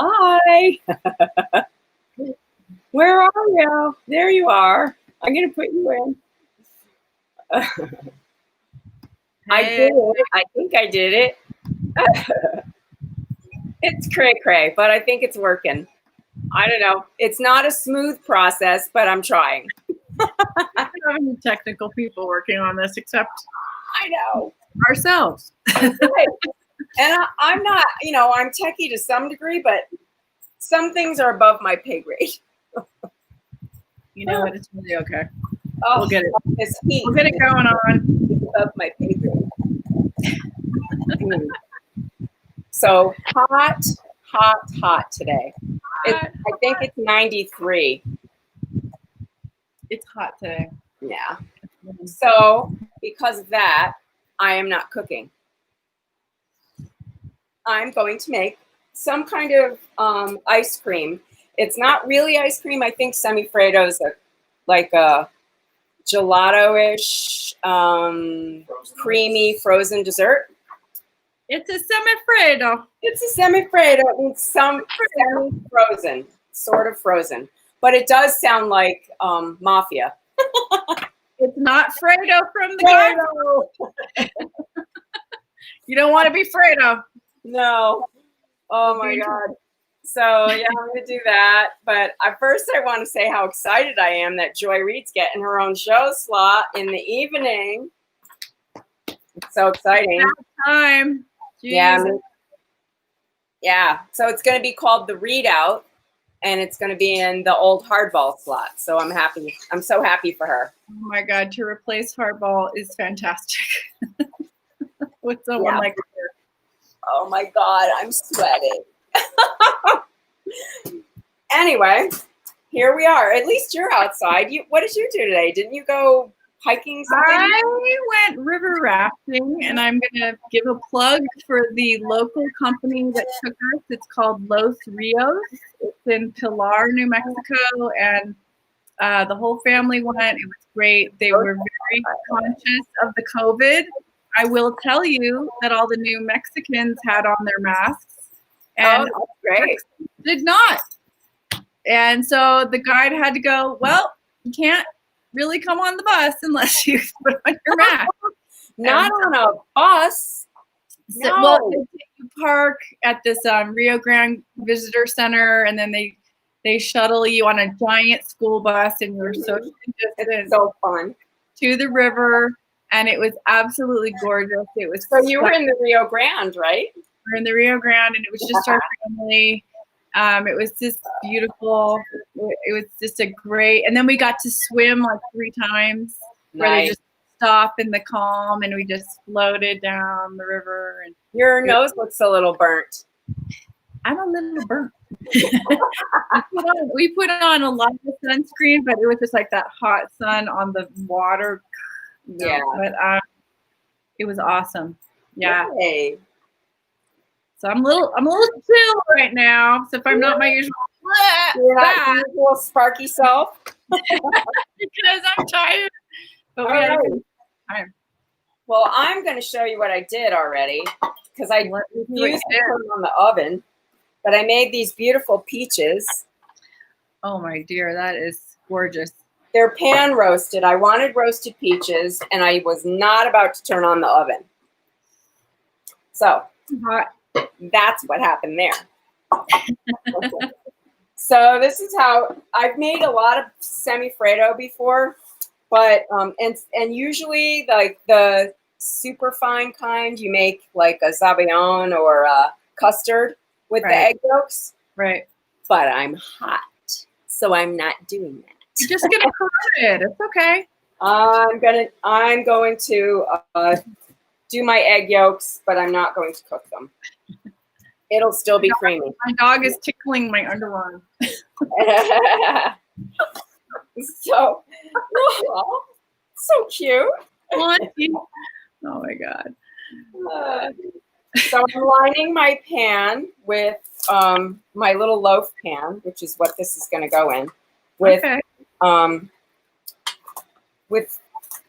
Hi. Where are you? There you are. I'm going to put you in. I did it. I think I did it. It's cray-cray, but I think it's working. I don't know. It's not a smooth process, but I'm trying. I don't have any technical people working on this except I know. ourselves. Right. And I'm not, I'm techie to some degree, but some things are above my pay grade. You know what? It's really okay. Oh, We'll get it. This heat We'll get it going on. is above my pay grade. So hot today. I think it's 93. It's hot today. Yeah. So because of that, I am not cooking. I'm going to make some kind of ice cream. It's not really ice cream. I think Semifreddo is like a gelato-ish, creamy frozen dessert. It's a Semifreddo. It's a Semifreddo. It's some semi-frozen, sort of frozen. But it does sound like mafia. It's not Fredo from the garden. You don't want to be Fredo. No. Oh my God. So yeah, I'm gonna do that. But first, I want to say how excited I am that Joy Reed's getting her own show slot in the evening. It's so exciting. Time. Yeah. Yeah. So it's gonna be called The Readout, and it's gonna be in the old hardball slot. So I'm happy. I'm so happy for her. Oh my God, to replace hardball is fantastic. With someone like her. Oh my God, I'm sweating. Anyway, here we are. At least you're outside. What did you do today? Didn't you go hiking something? I went river rafting, and I'm going to give a plug for the local company that took us. It's called Los Rios. It's in Pilar, New Mexico, and the whole family went. It was great. They were very conscious of the COVID. I will tell you that all the New Mexicans had on their masks, and great. Did not. And so the guide had to go, well, you can't really come on the bus unless you put on your mask. Not on a bus. So, well, you park at this Rio Grande Visitor Center, and then they shuttle you on a giant school bus, and you're socially distanced. It's so fun. To the river, and it was absolutely gorgeous. It was so you were in the Rio Grande, right? We were in the Rio Grande, and it was just our family. It was just beautiful. It was just a great, and then we got to swim like 3 times. Where they just stop in the calm, and we just floated down the river. And your nose looks a little burnt. I'm a little burnt. we put on a lot of sunscreen, but it was just like that hot sun on the water. Yeah, but it was awesome. Yeah. Yay. So I'm a little chill right now. So if I'm not my usual, usual sparky self, because I'm tired. But we had a good time. Well, I'm going to show you what I did already because I used to put them on the oven. But I made these beautiful peaches. Oh my dear, that is gorgeous. They're pan roasted. I wanted roasted peaches, and I was not about to turn on the oven. So that's what happened there. So this is how I've made a lot of Semifreddo before, but and usually like the super fine kind, you make like a zabaione or a custard with the egg yolks. Right. But I'm hot, so I'm not doing that. You're just gonna crush it. It's okay. I'm going to do my egg yolks, but I'm not going to cook them. It'll still be creamy. My dog is tickling my underarm. So cute. Oh my God. So I'm lining my pan with my little loaf pan, which is what this is going to go in, with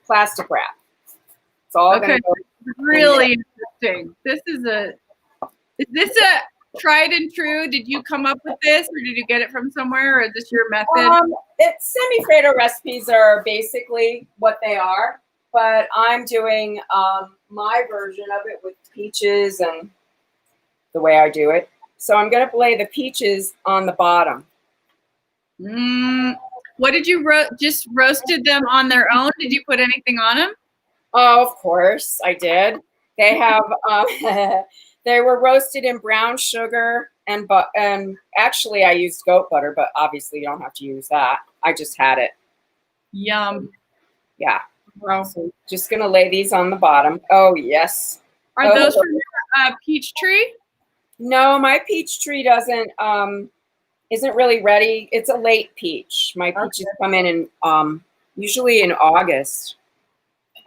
plastic wrap. It's all going to go. Really interesting. Is this a tried and true? Did you come up with this, or did you get it from somewhere, or is this your method? Semifreddo recipes are basically what they are, but I'm doing my version of it with peaches and the way I do it. So I'm going to lay the peaches on the bottom. What did you just roasted them on their own? Did you put anything on them? Oh, of course I did. They have they were roasted in brown sugar and actually I used goat butter, but obviously you don't have to use that. I just had it. Yum. Yeah. Wow. So just gonna lay these on the bottom. Oh yes. Are those from your peach tree? No, my peach tree isn't really ready. It's a late peach. My peaches come in usually in August.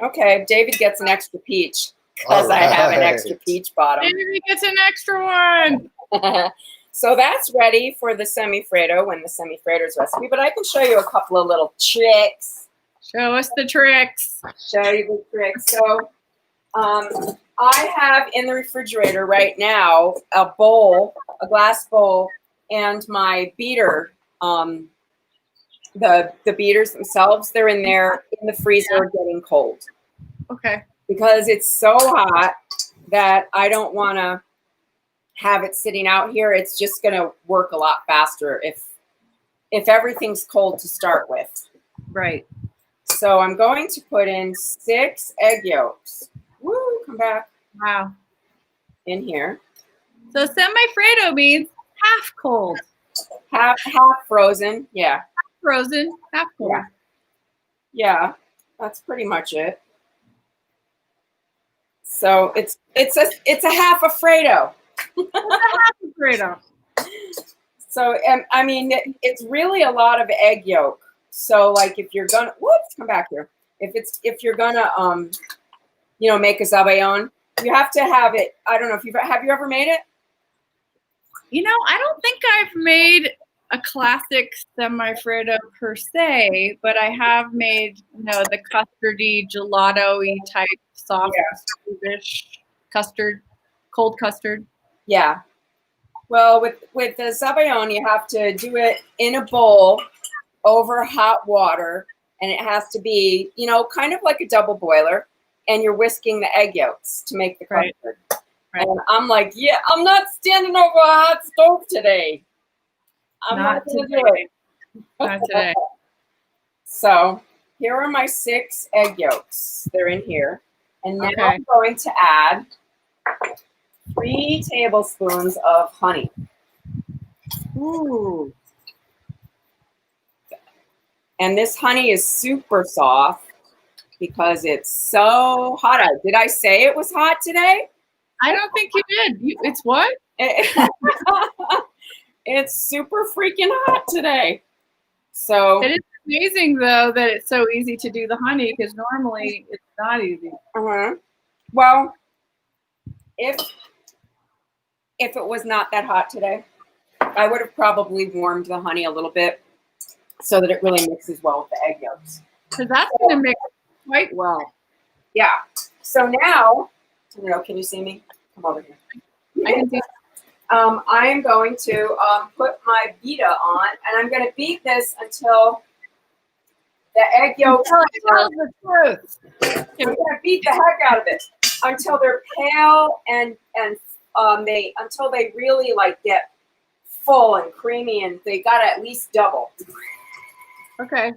Okay, David gets an extra peach because I have an extra peach bottom. David gets an extra one. So that's ready for the semifreddo when the semifreddo's recipe. But I can show you a couple of little tricks. Show us the tricks. Show you the tricks. So I have in the refrigerator right now a glass bowl, and my beater. The beaters themselves, they're in there in the freezer getting cold. Okay. Because it's so hot that I don't want to have it sitting out here. It's just going to work a lot faster if everything's cold to start with. Right. So I'm going to put in 6 egg yolks. Woo, come back. Wow. In here. So semifreddo means half cold. Half frozen. Yeah. Half frozen, half cold. Yeah. That's pretty much it. So it's a half a Fredo. It's a half a Fredo. So I mean it's really a lot of egg yolk. So like if you're gonna come back here. If you're gonna make a zabaion, you have to have it. I don't know if have you ever made it? I don't think I've made a classic semifreddo per se, but I have made, the custardy, gelato-y type soft custard, cold custard. Yeah. Well, with the zabaion, you have to do it in a bowl over hot water, and it has to be, kind of like a double boiler, and you're whisking the egg yolks to make the custard. Right. And I'm like, yeah, I'm not standing over a hot stove today. I'm not going to do it. Not today. So here are my 6 egg yolks. They're in here. And now I'm going to add 3 tablespoons of honey. Ooh. And this honey is super soft because it's so hot out. Did I say it was hot today? I don't think you did. It's what? It's super freaking hot today. So it is amazing though that it's so easy to do the honey, because normally it's not easy. Well, if it was not that hot today, I would have probably warmed the honey a little bit so that it really mixes well with the egg yolks. Because that's going to mix quite well. Yeah. So now, can you see me? Come over here. I can see. I'm going to put my pita on, and I'm going to beat this until the egg yolks. Tell the truth. I'm going to beat the heck out of it until they're pale and until they really get full and creamy, and they got to at least double. Okay.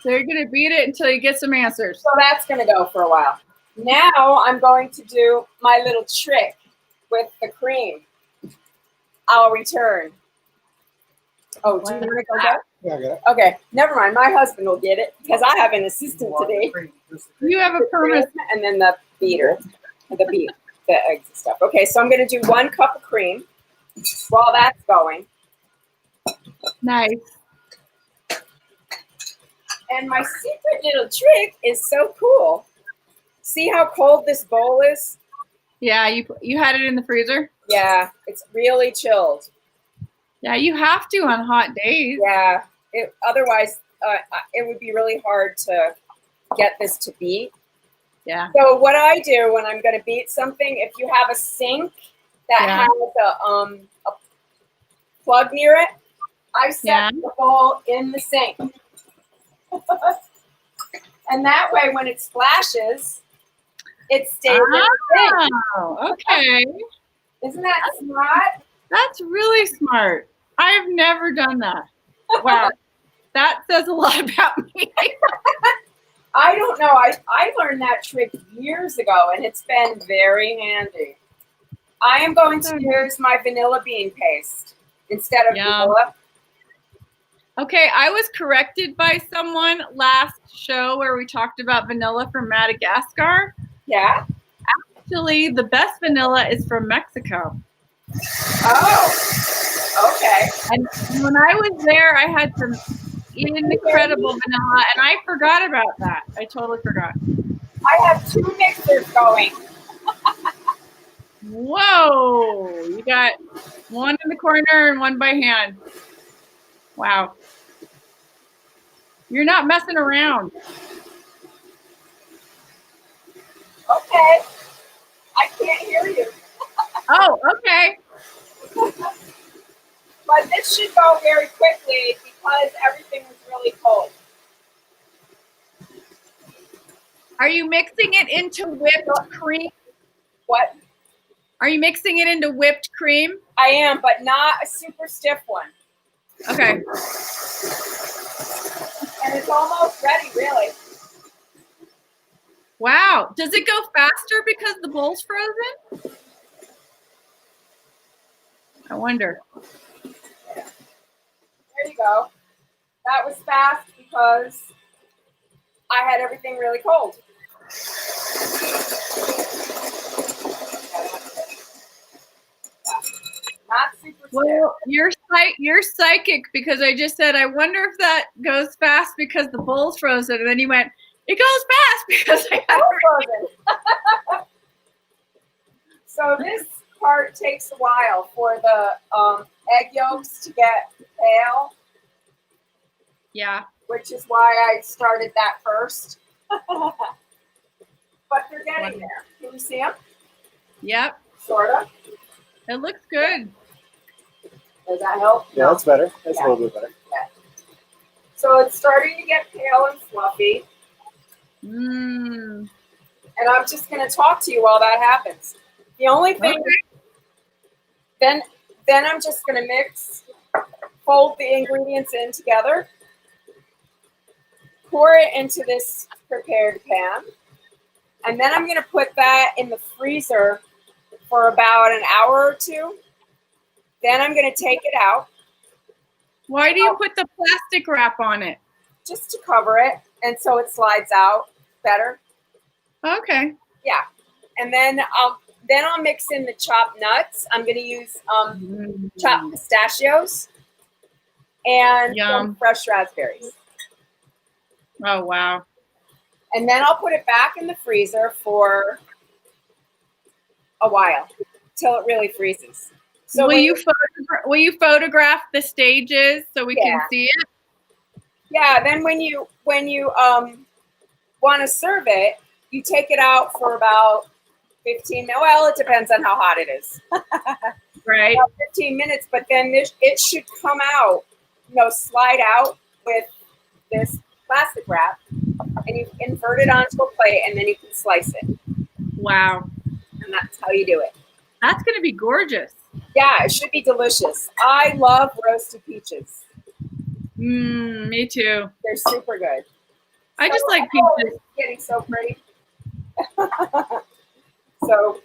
So you're going to beat it until you get some answers. So that's going to go for a while. Now I'm going to do my little trick with the cream. I'll return. Oh, do you want to go back? Yeah, I got it. Okay, never mind. My husband will get it because I have an assistant today. You have a permit. And then the beater, the eggs and stuff. Okay, so I'm going to do 1 cup of cream while that's going. Nice. And my secret little trick is so cool. See how cold this bowl is? Yeah, you had it in the freezer? Yeah, it's really chilled. Yeah, you have to on hot days. Yeah, otherwise it would be really hard to get this to beat. Yeah. So what I do when I'm going to beat something, if you have a sink that has a plug near it. I set the bowl in the sink. And that way, when it splashes, it stays in the sink. Oh, okay. Isn't that smart? That's really smart. I've never done that. Wow. That says a lot about me. I don't know. I learned that trick years ago, and it's been very handy. I am going to use my vanilla bean paste instead of vanilla. Okay, I was corrected by someone last show where we talked about vanilla from Madagascar. Yeah? Actually, the best vanilla is from Mexico. Oh, okay. And when I was there, I had some incredible vanilla, and I forgot about that. I totally forgot. I have 2 mixers going. Whoa! You got one in the corner and one by hand. Wow. You're not messing around. Okay. I can't hear you. Oh, okay. But this should go very quickly because everything was really cold. Are you mixing it into whipped cream? What? Are you mixing it into whipped cream? I am, but not a super stiff one. Okay. And it's almost ready, really. Wow. Does it go faster because the bowl's frozen? I wonder. There you go. That was fast because I had everything really cold. Not super stiff. Well, you're psychic because I just said, I wonder if that goes fast because the bowl's frozen. And then you went, it goes fast because I got frozen. So this part takes a while for the egg yolks to get pale. Yeah. Which is why I started that first. But they're getting there. Can you see them? Yep. Sort of. It looks good. Does that help? Yeah, that's better. That's a little bit better. Yeah. So it's starting to get pale and fluffy. Mmm. And I'm just going to talk to you while that happens. The only thing, then I'm just going to mix, fold the ingredients in together, pour it into this prepared pan, and then I'm going to put that in the freezer for about an hour or 2. Then I'm going to take it out. Why do you put the plastic wrap on it? Just to cover it, and so it slides out better. Okay. Yeah, and then I'll mix in the chopped nuts. I'm going to use chopped pistachios and some fresh raspberries. Oh, wow. And then I'll put it back in the freezer for a while till it really freezes. So will you photograph the stages so we can see it? Yeah. Then when you want to serve it, you take it out for about 15 minutes. Well, it depends on how hot it is. Right. About 15 minutes, but then it should come out, slide out with this plastic wrap, and you invert it onto a plate, and then you can slice it. Wow. And that's how you do it. That's going to be gorgeous. Yeah, it should be delicious. I love roasted peaches. Me too. They're super good. I just like peaches. It's getting so pretty. So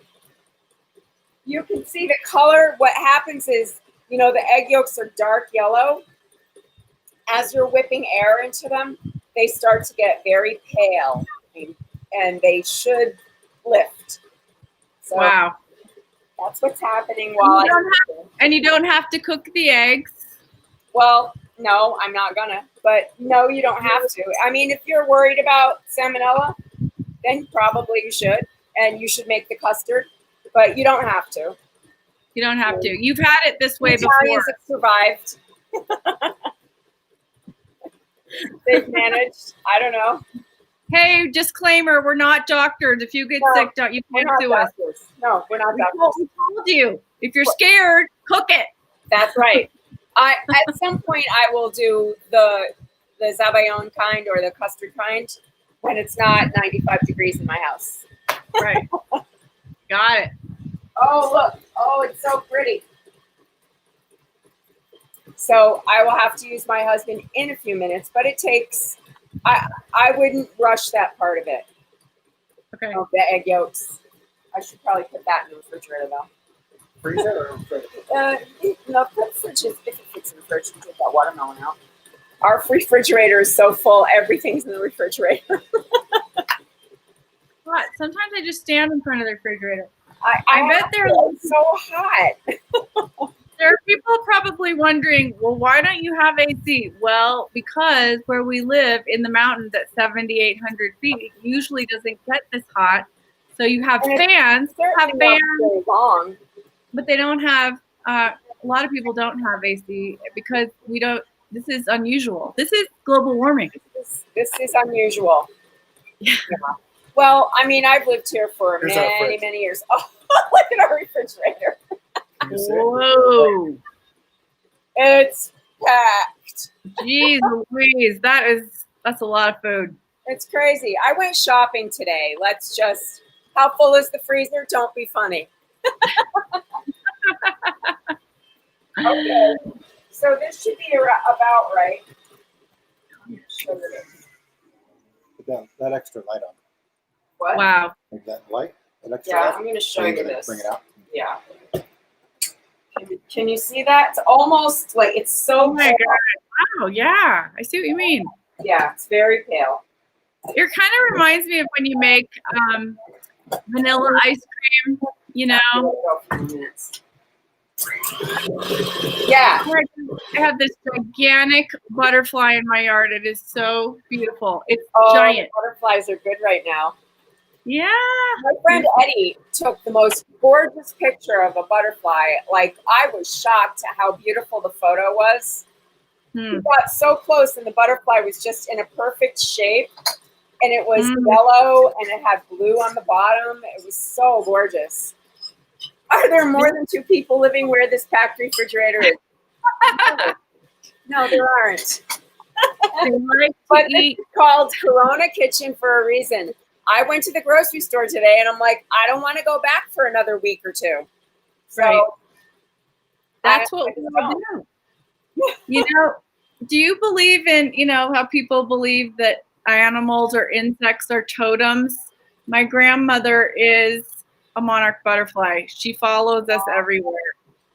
you can see the color. What happens is, the egg yolks are dark yellow. As you're whipping air into them, they start to get very pale, and they should lift. So wow. That's what's happening while and you don't have to cook the eggs. Well, no, I'm not gonna. But no, you don't have to. I mean, if you're worried about salmonella, then probably you should. And you should make the custard. But you don't have to. You don't have to. You've had it this way before. Italians have survived. They've managed. I don't know. Hey, disclaimer, we're not doctors. If you get sick, you can't sue us. No, we're not doctors. We told you. If you're scared, cook it. That's right. At some point I will do the Zabayon kind or the custard kind when it's not 95 degrees in my house. Right. Got it. Oh, look. Oh, it's so pretty. So I will have to use my husband in a few minutes, but it takes, I wouldn't rush that part of it. Okay. Oh, the egg yolks. I should probably put that in the refrigerator though. Freezer or refrigerator? No, put fridge if it fits in the fridge, you take that watermelon out. Our refrigerator is so full, everything's in the refrigerator. But sometimes I just stand in front of the refrigerator. I bet it's so hot. There are people probably wondering, well, why don't you have AC? Well, because where we live in the mountains at 7,800 feet, it usually doesn't get this hot. So you have fans, Very long. but they don't have, a lot of people don't have AC because we don't, this is unusual. This is global warming. This is unusual. Yeah. Well, I mean, I've lived here for many years. Oh, look at our refrigerator. Whoa. It's packed. Jeez Louise, that's a lot of food. It's crazy. I went shopping today. How full is the freezer? Don't be funny. Okay. So this should be about right. Put that extra light on. What? Wow. Like that light? That extra Yeah, light? I'm going to show you this. Bring it out. Yeah. Can you see that? It's almost like it's so Oh my pale. God. Wow, yeah. I see what you mean. Yeah, it's very pale. It kind of reminds me of when you make vanilla ice cream, you know. Go for a few minutes. Yeah. I have this gigantic butterfly in my yard. It is so beautiful. It's Oh, giant. the butterflies are good right now. Yeah. My friend Eddie took the most gorgeous picture of a butterfly. Like, I was shocked at how beautiful the photo was. He got so close, and the butterfly was just in a perfect shape. And it was yellow, and it had blue on the bottom. It was so gorgeous. Are there more than 2 people living where this packed refrigerator is? No, there aren't. But it's called Corona Kitchen for a reason. I went to the grocery store today, and I'm like, I don't want to go back for another week or 2. So right. That's what we do. You know, do you believe in, you know, how people believe that animals or insects are totems? My grandmother is a monarch butterfly. She follows us everywhere.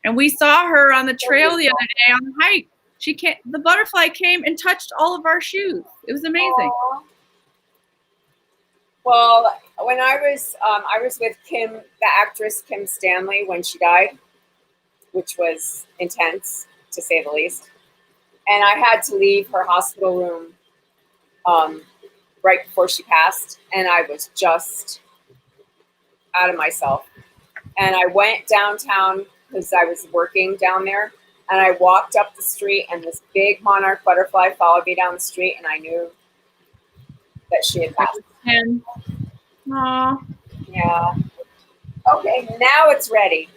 And we saw her on the trail the other day on the hike. The butterfly came and touched all of our shoes. It was amazing. Aww. Well, when I was with Kim, the actress Kim Stanley, when she died, which was intense to say the least. And I had to leave her hospital room right before she passed, and I was just out of myself. And I went downtown because I was working down there, and I walked up the street, and this big monarch butterfly followed me down the street, and I knew that she had passed. And aw. Yeah. Okay, now it's ready.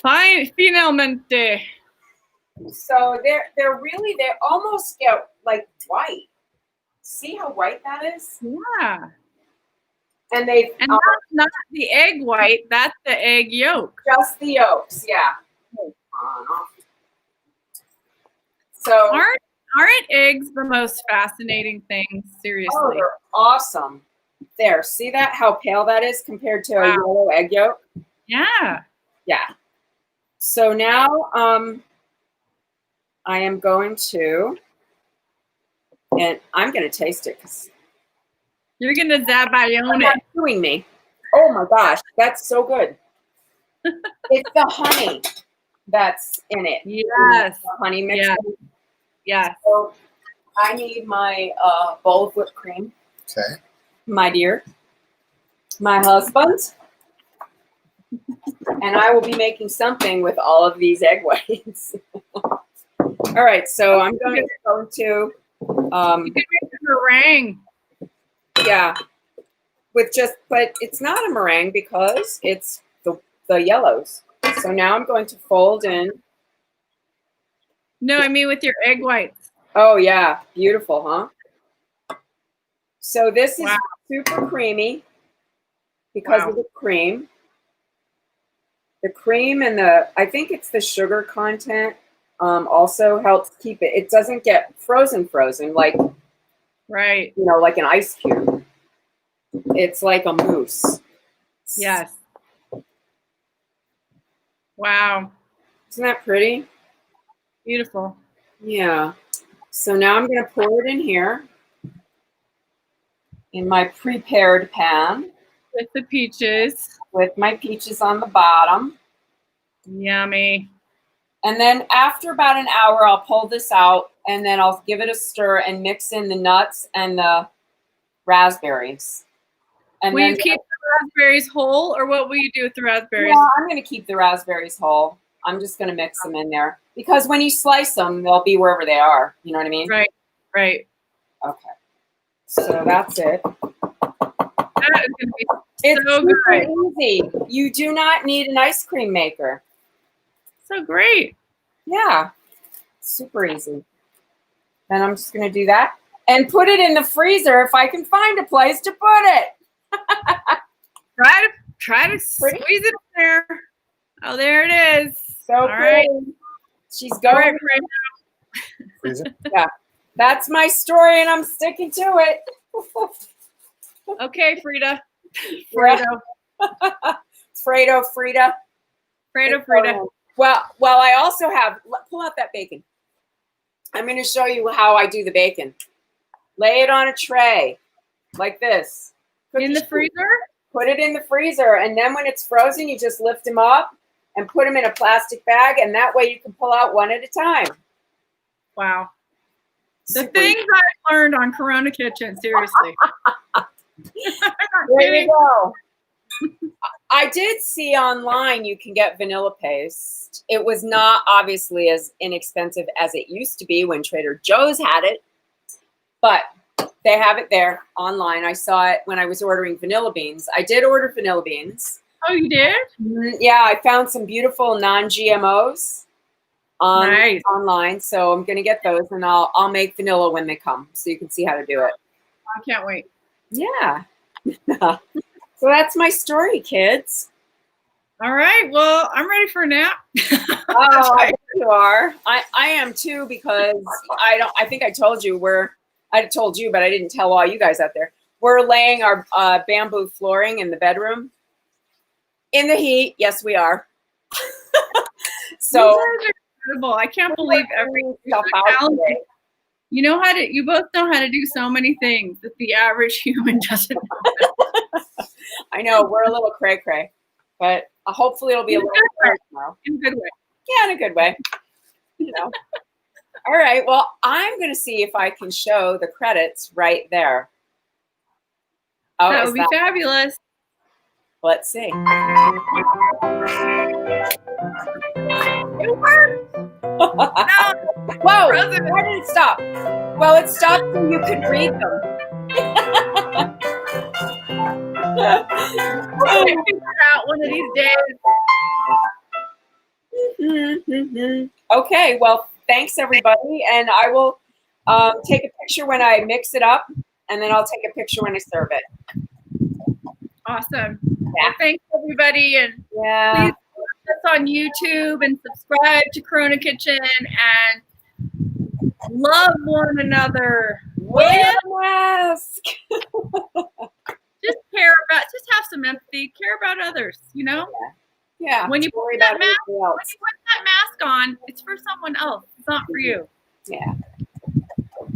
Fine, finalmente. So they almost get like white. See how white that is? Yeah. And that's not the egg white, that's the egg yolk. Just the yolks, yeah. So aren't eggs the most fascinating thing? Seriously. Oh, they're awesome. There, see that? How pale that is compared to a yellow egg yolk? Yeah. Yeah. So now I am going to, and I'm going to taste it because you're going to zabayone it. Doing me. Oh my gosh, that's so good. It's the honey that's in it. Yes. The honey mix. Yeah. Yes. So I need my bowl of whipped cream. Okay. My dear. My husband. And I will be making something with all of these egg whites. All right, so I'm going to go to. You can make meringue. Yeah. But it's not a meringue because it's the yellows. So now I'm going to fold in. No, I mean with your egg whites. Oh yeah, beautiful, huh? So this is Wow. super creamy because of the cream. The cream and I think it's the sugar content also helps keep it. It doesn't get frozen like, right. Like an ice cube. It's like a mousse. Yes. Wow. Isn't that pretty? Beautiful. Yeah. So now I'm going to pour it in here in my prepared pan. With the peaches. With my peaches on the bottom. Yummy. And then after about an hour, I'll pull this out and then I'll give it a stir and mix in the nuts and the raspberries. And will you keep the raspberries whole, or what will you do with the raspberries? Yeah, I'm going to keep the raspberries whole. I'm just going to mix them in there. Because when you slice them, they'll be wherever they are. You know what I mean? Right, right. Okay. So that's it. That is going to be it's so good. Easy. You do not need an ice cream maker. So great. Yeah. Super easy. Then I'm just going to do that and put it in the freezer if I can find a place to put it. Try to squeeze it in there. Oh, there it is. So all right. She's going. Freezer? Yeah. That's my story and I'm sticking to it. Okay, Frida. Fredo. Frida. Well, I also have, pull out that bacon. I'm going to show you how I do the bacon. Lay it on a tray like this. In the freezer? Put it in the freezer. And then when it's frozen, you just lift them up and put them in a plastic bag. And that way you can pull out one at a time. Wow. The things I learned on Corona Kitchen, seriously. There you go. I did see online you can get vanilla paste. It was not obviously as inexpensive as it used to be when Trader Joe's had it, but they have it there online. I saw it when I was ordering vanilla beans. I did order vanilla beans. Oh, you did? Yeah, I found some beautiful non-GMOs online, so I'm gonna get those, and I'll make vanilla when they come, so you can see how to do it. I can't wait. Yeah. So that's my story, kids. All right. Well, I'm ready for a nap. Oh, I bet you are. I am too, because I think I told you I told you, but I didn't tell all you guys out there. We're laying our bamboo flooring in the bedroom in the heat. Yes, we are. So incredible. I can't believe every stuff out there. You both know how to do so many things that the average human doesn't know. I know, we're a little cray-cray, but hopefully it'll be a little better tomorrow. In a good way. Yeah, in a good way. All right, well, I'm going to see if I can show the credits right there. Oh, that would be fabulous. Let's see. It worked. Whoa, why did it stop? Well, it stopped so you could read them. We'll figure it out one of these days. Okay, well, thanks everybody, and I will take a picture when I mix it up, and then I'll take a picture when I serve it. Awesome. Yeah. Well, thanks everybody, and please watch us on YouTube and subscribe to Corona Kitchen and love one another. Wear a mask. Just have some empathy. Care about others. Yeah. When you put that mask on, it's for someone else. It's not for you. Yeah.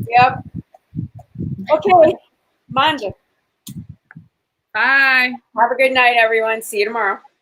Yep. Okay. Manja. Bye. Have a good night, everyone. See you tomorrow.